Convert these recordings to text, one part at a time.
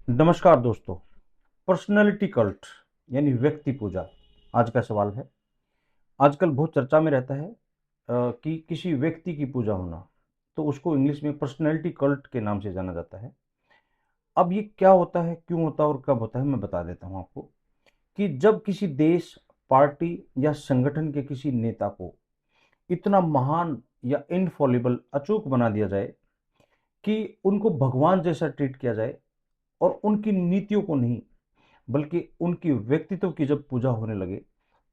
नमस्कार दोस्तों। Personality cult यानी व्यक्ति पूजा आज का सवाल है। आजकल बहुत चर्चा में रहता है कि किसी व्यक्ति की पूजा होना, तो उसको इंग्लिश में पर्सनैलिटी कल्ट के नाम से जाना जाता है। अब ये क्या होता है, क्यों होता है और कब होता है, मैं बता देता हूँ आपको। कि जब किसी देश, पार्टी या संगठन के किसी नेता को इतना महान या इनफॉलिबल, अचूक बना दिया जाए कि उनको भगवान जैसा ट्रीट किया जाए, और उनकी नीतियों को नहीं बल्कि उनकी व्यक्तित्व की जब पूजा होने लगे,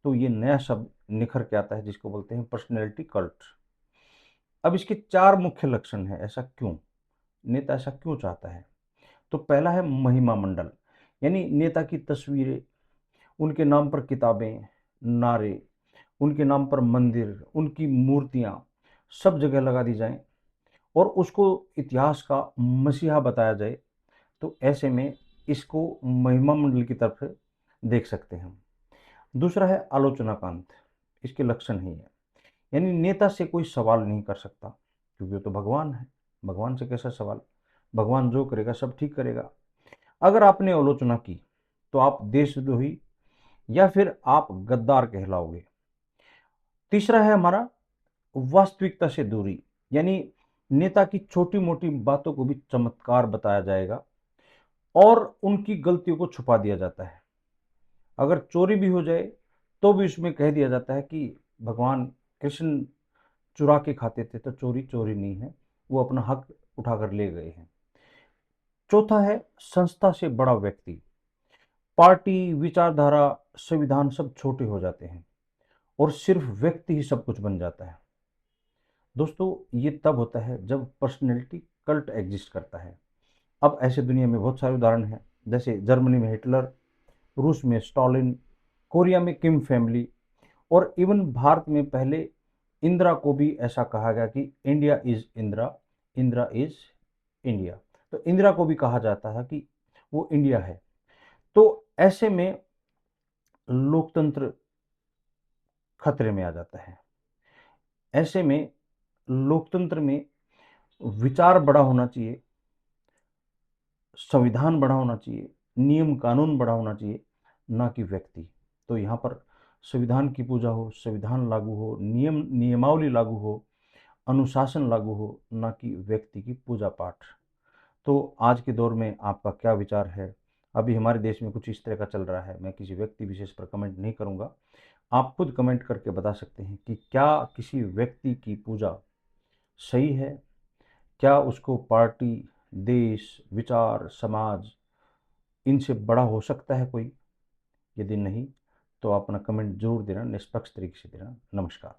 तो ये नया शब्द निखर के आता है जिसको बोलते हैं पर्सनैलिटी कल्ट। अब इसके चार मुख्य लक्षण हैं। ऐसा क्यों, नेता ऐसा क्यों चाहता है? तो पहला है महिमा मंडल, यानी नेता की तस्वीरें, उनके नाम पर किताबें, नारे, उनके नाम पर मंदिर, उनकी मूर्तियां सब जगह लगा दी जाएं और उसको इतिहास का मसीहा बताया जाए। तो ऐसे में इसको महिमा मंडल की तरफ देख सकते हैं हम। दूसरा है आलोचनाकांत। इसके लक्षण ही है, यानी नेता से कोई सवाल नहीं कर सकता क्योंकि वो तो भगवान है। भगवान से कैसा सवाल? भगवान जो करेगा सब ठीक करेगा। अगर आपने आलोचना की तो आप देशद्रोही या फिर आप गद्दार कहलाओगे। तीसरा है हमारा वास्तविकता से दूरी, यानी नेता की छोटी मोटी बातों को भी चमत्कार बताया जाएगा और उनकी गलतियों को छुपा दिया जाता है। अगर चोरी भी हो जाए तो भी उसमें कह दिया जाता है कि भगवान कृष्ण चुरा के खाते थे, तो चोरी चोरी नहीं है, वो अपना हक उठाकर ले गए हैं। चौथा है संस्था से बड़ा व्यक्ति। पार्टी, विचारधारा, संविधान सब छोटे हो जाते हैं और सिर्फ व्यक्ति ही सब कुछ बन जाता है। दोस्तों, ये तब होता है जब पर्सनैलिटी कल्ट एग्जिस्ट करता है। अब ऐसे दुनिया में बहुत सारे उदाहरण हैं, जैसे जर्मनी में हिटलर, रूस में स्टॉलिन, कोरिया में किम फैमिली, और इवन भारत में पहले इंदिरा को भी ऐसा कहा गया कि India is Indira, Indira is India. तो इंदिरा को भी कहा जाता है कि वो इंडिया है। तो ऐसे में लोकतंत्र खतरे में आ जाता है। ऐसे में लोकतंत्र में विचार बड़ा होना चाहिए, संविधान बड़ा होना चाहिए, नियम कानून बड़ा होना चाहिए, ना कि व्यक्ति। तो यहाँ पर संविधान की पूजा हो, संविधान लागू हो, नियमावली लागू हो, अनुशासन लागू हो, ना कि व्यक्ति की पूजा पाठ। तो आज के दौर में आपका क्या विचार है? अभी हमारे देश में कुछ इस तरह का चल रहा है। मैं किसी व्यक्ति विशेष पर कमेंट नहीं करूंगा। आप खुद कमेंट करके बता सकते हैं कि क्या किसी व्यक्ति की पूजा सही है? क्या उसको पार्टी, देश, विचार, समाज, इनसे बड़ा हो सकता है कोई? यदि नहीं, तो अपना कमेंट जरूर देना, निष्पक्ष तरीके से देना। नमस्कार।